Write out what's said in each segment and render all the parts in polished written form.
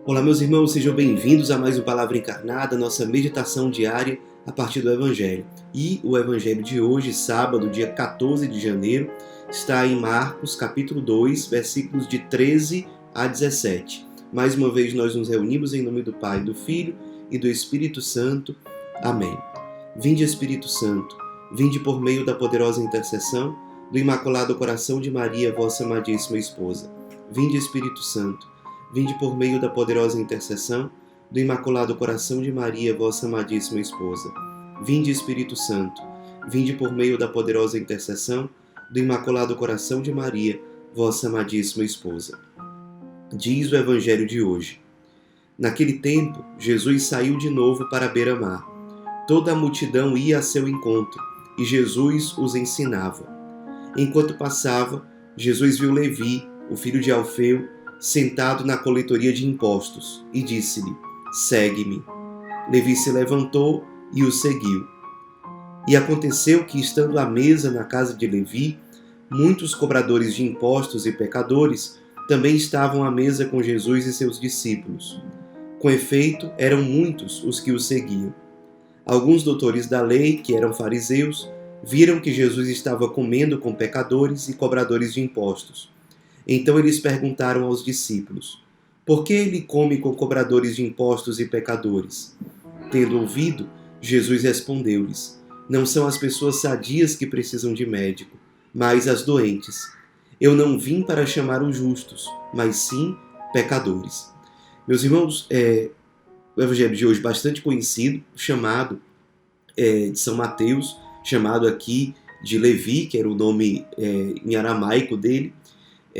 Olá, meus irmãos, sejam bem-vindos a mais um Palavra Encarnada, nossa meditação diária a partir do Evangelho. E o Evangelho de hoje, sábado, dia 14 de janeiro, está em Marcos, capítulo 2, versículos de 13 a 17. Mais uma vez nós nos reunimos em nome do Pai, do Filho e do Espírito Santo. Amém. Vinde, Espírito Santo, vinde por meio da poderosa intercessão do Imaculado Coração de Maria, vossa amadíssima esposa. Vinde, Espírito Santo, vinde por meio da poderosa intercessão do Imaculado Coração de Maria, vossa amadíssima esposa. Vinde, Espírito Santo, vinde por meio da poderosa intercessão do Imaculado Coração de Maria, vossa amadíssima esposa. Diz o Evangelho de hoje. Naquele tempo, Jesus saiu de novo para a beira-mar. Toda a multidão ia a seu encontro, e Jesus os ensinava. Enquanto passava, Jesus viu Levi, o filho de Alfeu, sentado na coletoria de impostos, e disse-lhe: segue-me. Levi se levantou e o seguiu. E aconteceu que, estando à mesa na casa de Levi, muitos cobradores de impostos e pecadores também estavam à mesa com Jesus e seus discípulos. Com efeito, eram muitos os que o seguiam. Alguns doutores da lei, que eram fariseus, viram que Jesus estava comendo com pecadores e cobradores de impostos. Então eles perguntaram aos discípulos: por que ele come com cobradores de impostos e pecadores? Tendo ouvido, Jesus respondeu-lhes: não são as pessoas sadias que precisam de médico, mas as doentes. Eu não vim para chamar os justos, mas sim pecadores. Meus irmãos, o Evangelho de hoje bastante conhecido, chamado de São Mateus, chamado aqui de Levi, que era o nome em aramaico dele.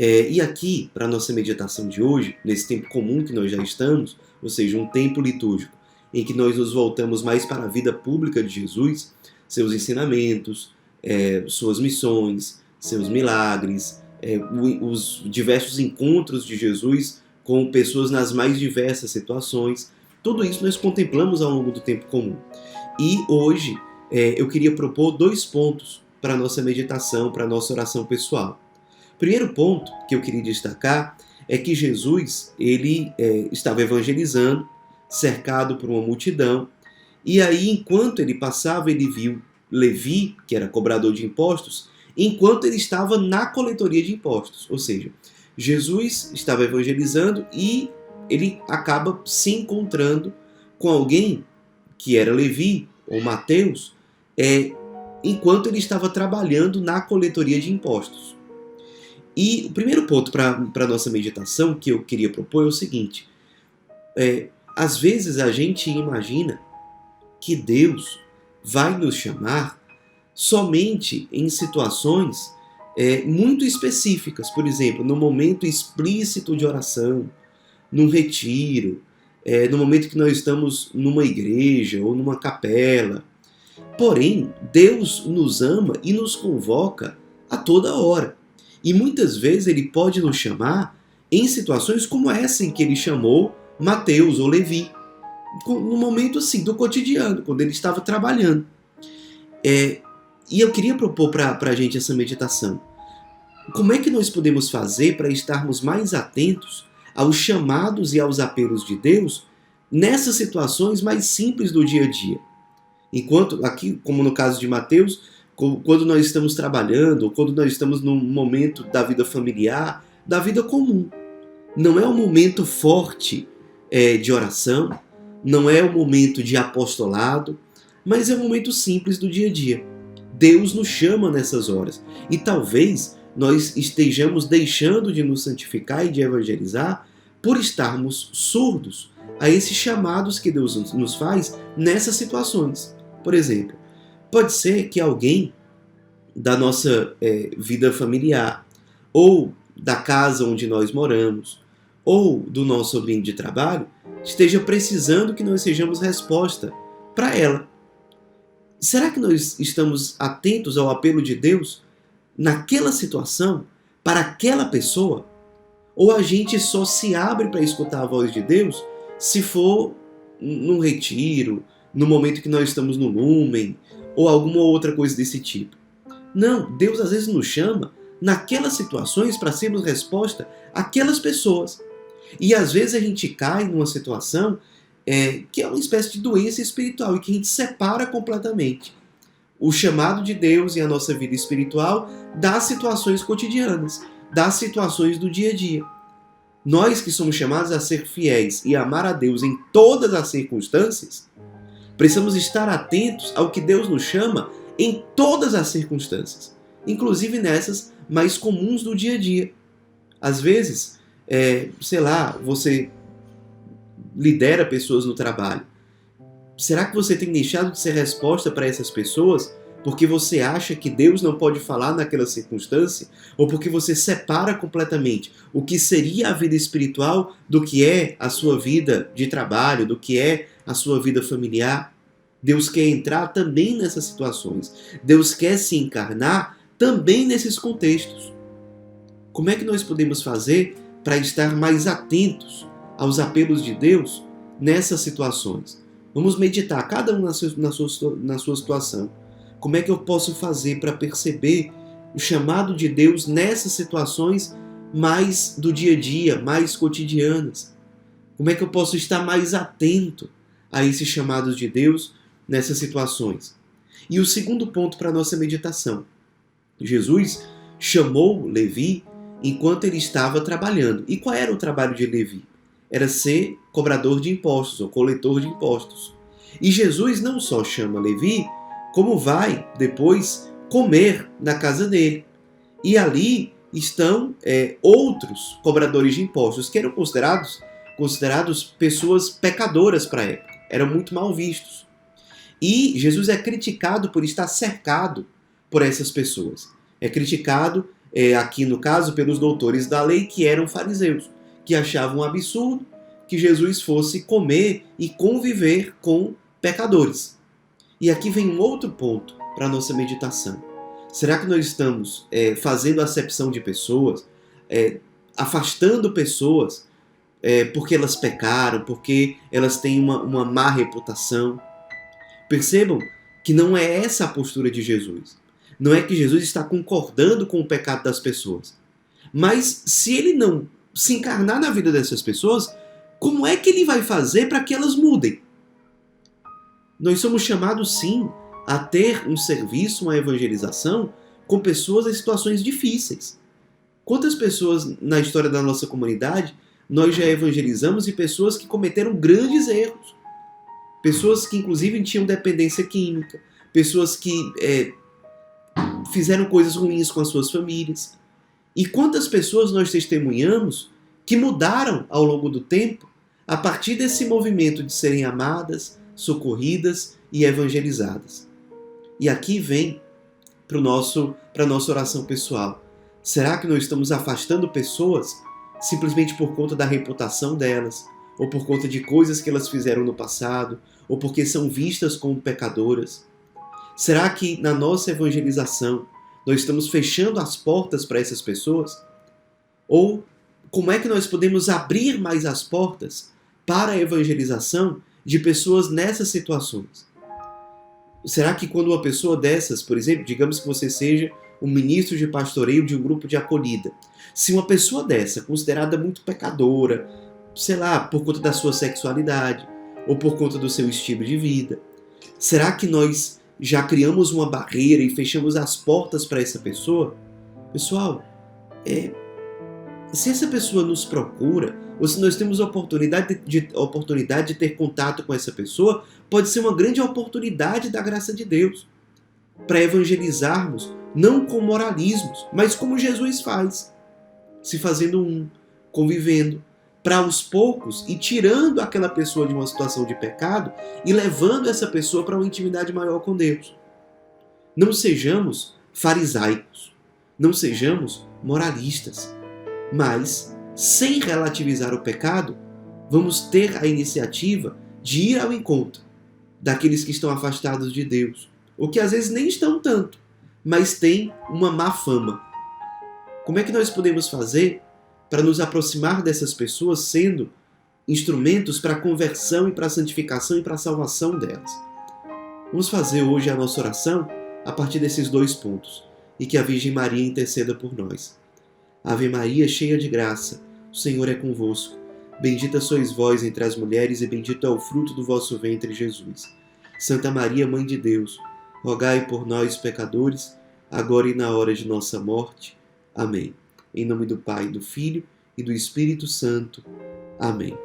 E aqui, para a nossa meditação de hoje, nesse tempo comum que nós já estamos, ou seja, um tempo litúrgico, em que nós nos voltamos mais para a vida pública de Jesus, seus ensinamentos, suas missões, seus milagres, os diversos encontros de Jesus com pessoas nas mais diversas situações, tudo isso nós contemplamos ao longo do tempo comum. E hoje eu queria propor 2 pontos para a nossa meditação, para a nossa oração pessoal. Primeiro ponto que eu queria destacar é que Jesus ele estava evangelizando, cercado por uma multidão, e aí enquanto ele passava, ele viu Levi, que era cobrador de impostos, enquanto ele estava na coletoria de impostos. Ou seja, Jesus estava evangelizando e ele acaba se encontrando com alguém que era Levi, ou Mateus, enquanto ele estava trabalhando na coletoria de impostos. E o primeiro ponto para a nossa meditação que eu queria propor é o seguinte: às vezes a gente imagina que Deus vai nos chamar somente em situações muito específicas, por exemplo, no momento explícito de oração, num retiro, no momento que nós estamos numa igreja ou numa capela. Porém, Deus nos ama e nos convoca a toda hora. E muitas vezes ele pode nos chamar em situações como essa em que ele chamou Mateus ou Levi, no momento assim do cotidiano, quando ele estava trabalhando. E eu queria propor para a gente essa meditação. Como é que nós podemos fazer para estarmos mais atentos aos chamados e aos apelos de Deus nessas situações mais simples do dia a dia? Enquanto, aqui, como no caso de Mateus, quando nós estamos trabalhando, ou quando nós estamos num momento da vida familiar, da vida comum. Não é um momento forte de oração, não é um momento de apostolado, mas é um momento simples do dia a dia. Deus nos chama nessas horas. E talvez nós estejamos deixando de nos santificar e de evangelizar por estarmos surdos a esses chamados que Deus nos faz nessas situações. Por exemplo, pode ser que alguém da nossa vida familiar, ou da casa onde nós moramos, ou do nosso ambiente de trabalho, esteja precisando que nós sejamos resposta para ela. Será que nós estamos atentos ao apelo de Deus naquela situação, para aquela pessoa? Ou a gente só se abre para escutar a voz de Deus se for num retiro, no momento que nós estamos no lumen, ou alguma outra coisa desse tipo? Não, Deus às vezes nos chama naquelas situações para sermos resposta àquelas pessoas. E às vezes a gente cai numa situação que é uma espécie de doença espiritual e que a gente separa completamente o chamado de Deus e a nossa vida espiritual das situações cotidianas, das situações do dia a dia. Nós que somos chamados a ser fiéis e amar a Deus em todas as circunstâncias, precisamos estar atentos ao que Deus nos chama em todas as circunstâncias, inclusive nessas mais comuns do dia a dia. Às vezes, você lidera pessoas no trabalho. Será que você tem deixado de ser resposta para essas pessoas porque você acha que Deus não pode falar naquela circunstância? Ou porque você separa completamente o que seria a vida espiritual do que é a sua vida de trabalho, do que é a sua vida familiar? Deus quer entrar também nessas situações. Deus quer se encarnar também nesses contextos. Como é que nós podemos fazer para estar mais atentos aos apelos de Deus nessas situações? Vamos meditar, cada um na sua situação. Como é que eu posso fazer para perceber o chamado de Deus nessas situações mais do dia a dia, mais cotidianas? Como é que eu posso estar mais atento a esses chamados de Deus nessas situações? E o segundo ponto para a nossa meditação. Jesus chamou Levi enquanto ele estava trabalhando. E qual era o trabalho de Levi? Era ser cobrador de impostos, ou coletor de impostos. E Jesus não só chama Levi, como vai depois comer na casa dele. E ali estão outros cobradores de impostos, que eram considerados pessoas pecadoras para a época. Eram muito mal vistos. E Jesus é criticado por estar cercado por essas pessoas. É criticado, aqui no caso, pelos doutores da lei, que eram fariseus, que achavam um absurdo que Jesus fosse comer e conviver com pecadores. E aqui vem um outro ponto para a nossa meditação. Será que nós estamos fazendo acepção de pessoas, afastando pessoas porque elas pecaram, porque elas têm uma má reputação? Percebam que não é essa a postura de Jesus. Não é que Jesus está concordando com o pecado das pessoas. Mas se ele não se encarnar na vida dessas pessoas, como é que ele vai fazer para que elas mudem? Nós somos chamados, sim, a ter um serviço, uma evangelização com pessoas em situações difíceis. Quantas pessoas na história da nossa comunidade nós já evangelizamos e pessoas que cometeram grandes erros? Pessoas que, inclusive, tinham dependência química, pessoas que fizeram coisas ruins com as suas famílias. E quantas pessoas nós testemunhamos que mudaram ao longo do tempo a partir desse movimento de serem amadas, socorridas e evangelizadas. E aqui vem para a nossa oração pessoal. Será que nós estamos afastando pessoas simplesmente por conta da reputação delas, ou por conta de coisas que elas fizeram no passado, ou porque são vistas como pecadoras? Será que na nossa evangelização nós estamos fechando as portas para essas pessoas? Ou como é que nós podemos abrir mais as portas para a evangelização de pessoas nessas situações? Será que quando uma pessoa dessas, por exemplo, digamos que você seja um ministro de pastoreio de um grupo de acolhida, se uma pessoa dessa, considerada muito pecadora, sei lá, por conta da sua sexualidade, ou por conta do seu estilo de vida, será que nós já criamos uma barreira e fechamos as portas para essa pessoa? Pessoal, se essa pessoa nos procura, ou se nós temos oportunidade de ter contato com essa pessoa, pode ser uma grande oportunidade da graça de Deus para evangelizarmos, não com moralismos, mas como Jesus faz, se fazendo convivendo, para aos poucos ir tirando aquela pessoa de uma situação de pecado e levando essa pessoa para uma intimidade maior com Deus. Não sejamos farisaicos, não sejamos moralistas, mas, sem relativizar o pecado, vamos ter a iniciativa de ir ao encontro daqueles que estão afastados de Deus, ou que às vezes nem estão tanto, mas têm uma má fama. Como é que nós podemos fazer para nos aproximar dessas pessoas sendo instrumentos para a conversão e para a santificação e para a salvação delas? Vamos fazer hoje a nossa oração a partir desses dois pontos, e que a Virgem Maria interceda por nós. Ave Maria, cheia de graça, o Senhor é convosco. Bendita sois vós entre as mulheres, e bendito é o fruto do vosso ventre, Jesus. Santa Maria, Mãe de Deus, rogai por nós, pecadores, agora e na hora de nossa morte. Amém. Em nome do Pai, do Filho e do Espírito Santo. Amém.